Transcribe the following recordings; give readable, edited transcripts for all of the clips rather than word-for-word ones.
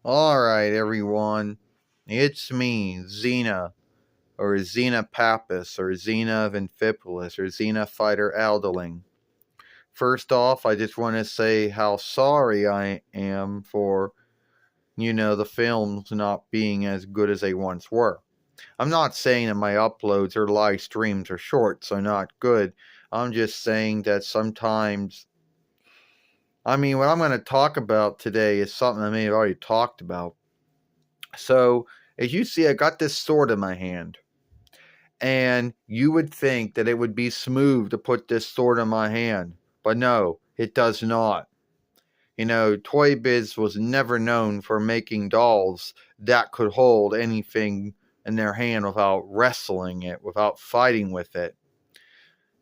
Alright, everyone. It's me, Xena, or Xena Pappas, or Xena of Amphipolis, or Xena Fighter Aldeling. First off, I just want to say how sorry I am for, the films not being as good as they once were. I'm not saying that my uploads or live streams or shorts are not good. I'm just saying that sometimes. What I'm going to talk about today is something I may have already talked about. So, as you see, I got this sword in my hand. And you would think that it would be smooth to put this sword in my hand. But no, it does not. Toybiz was never known for making dolls that could hold anything in their hand without wrestling it, without fighting with it.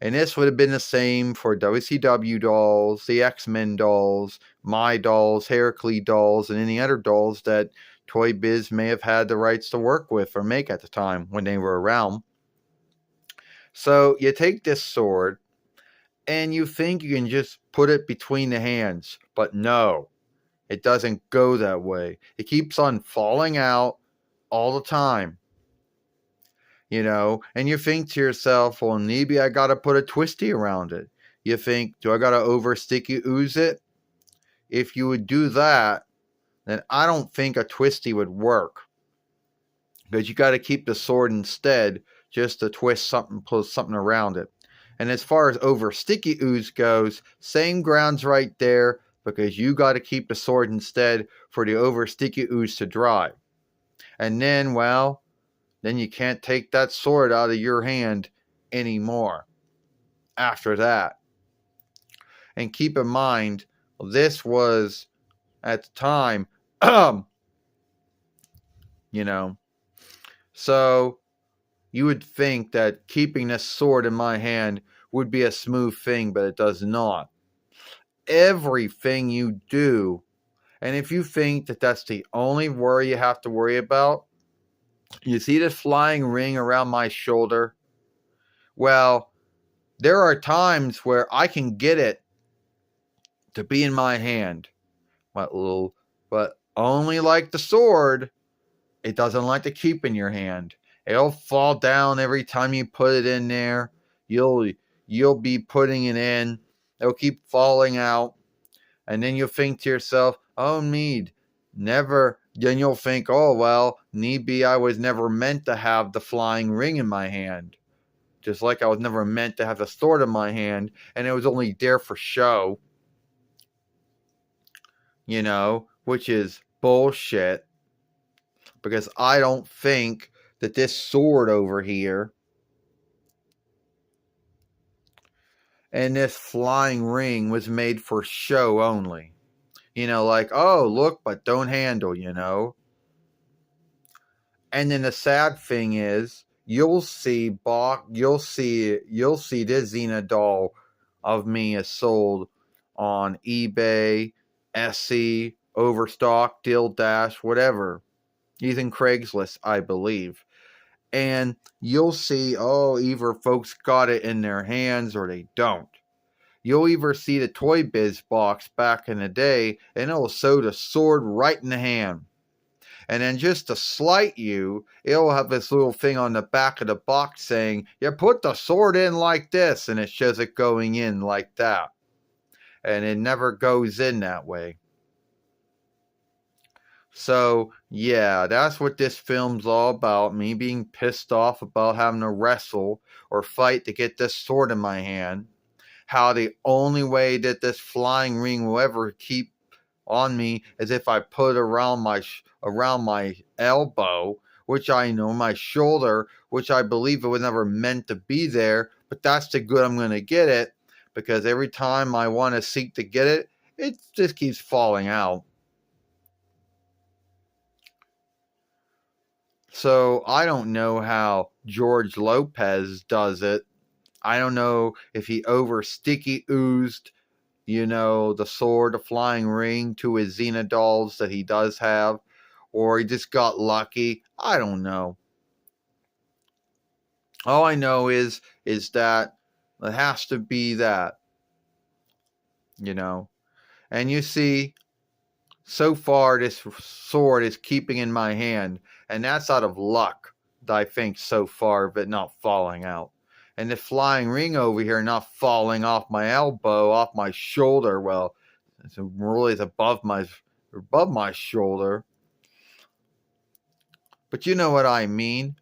And this would have been the same for WCW dolls, the X-Men dolls, my dolls, Heracles dolls, and any other dolls that Toy Biz may have had the rights to work with or make at the time when they were around. So you take this sword and you think you can just put it between the hands, but no, it doesn't go that way. It keeps on falling out all the time. And you think to yourself, well, maybe I got to put a twisty around it. You think, do I got to over sticky ooze it? If you would do that, then I don't think a twisty would work. Because you got to keep the sword instead just to twist something, pull something around it. And as far as over sticky ooze goes, same grounds right there, because you got to keep the sword instead for the over sticky ooze to dry. And then, well, then you can't take that sword out of your hand anymore after that. And keep in mind, this was at the time, so you would think that keeping this sword in my hand would be a smooth thing, but it does not. Everything you do, and if you think that that's the only worry you have to worry about, you see this flying ring around my shoulder? Well, there are times where I can get it to be in my hand. But only like the sword, it doesn't like to keep in your hand. It'll fall down every time you put it in there. You'll be putting it in. It'll keep falling out. And then you'll think to yourself, oh, never. Then you'll think, oh, well, need be I was never meant to have the flying ring in my hand. Just like I was never meant to have the sword in my hand, and it was only there for show. Which is bullshit. Because I don't think that this sword over here and this flying ring was made for show only. Like, oh, look, but don't handle, And then the sad thing is, you'll see this Xena doll of me is sold on eBay, Etsy, Overstock, Deal Dash, whatever. Using Craigslist, I believe. And you'll see, oh, either folks got it in their hands or they don't. You'll either see the Toybiz box back in the day, and it'll show the sword right in the hand. And then just to slight you, it'll have this little thing on the back of the box saying, you put the sword in like this, and it shows it going in like that. And it never goes in that way. So, yeah, that's what this film's all about. Me being pissed off about having to wrestle or fight to get this sword in my hand. How the only way that this flying ring will ever keep on me is if I put it around my elbow, which I know, my shoulder, which I believe it was never meant to be there. But that's the good I'm going to get it, because every time I want to seek to get it, it just keeps falling out. So I don't know how George Lopez does it. I don't know if he over sticky oozed, the sword, the flying ring to his Xena dolls that he does have, or he just got lucky. I don't know. All I know is that it has to be that, And you see, So far, this sword is keeping in my hand, and that's out of luck, I think, so far, of it not falling out. And the flying ring over here not falling off my elbow, off my shoulder, well, it's really above my shoulder. But you know what I mean.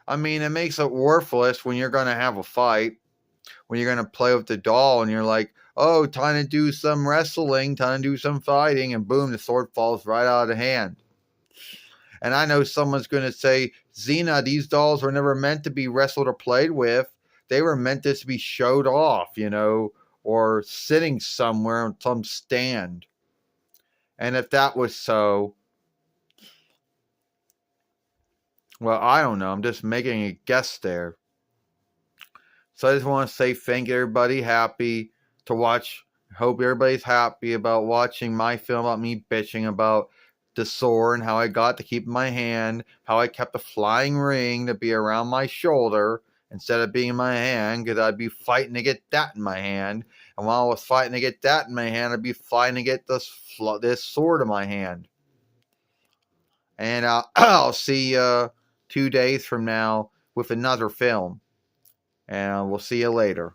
I mean, it makes it worthless when you're going to have a fight, when you're going to play with the doll and you're like, oh, time to do some wrestling, time to do some fighting, and boom, the sword falls right out of the hand. And I know someone's going to say, Xena, these dolls were never meant to be wrestled or played with. They were meant to be showed off, or sitting somewhere on some stand. And if that was so, well, I don't know. I'm just making a guess there. So I just want to say thank you, everybody. Happy to watch. Hope everybody's happy about watching my film about me bitching about the sword and how I got to keep in my hand, how I kept a flying ring to be around my shoulder instead of being in my hand, because I'd be fighting to get that in my hand. And while I was fighting to get that in my hand, I'd be fighting to get this sword in my hand. And I'll see you 2 days from now with another film. And we'll see you later.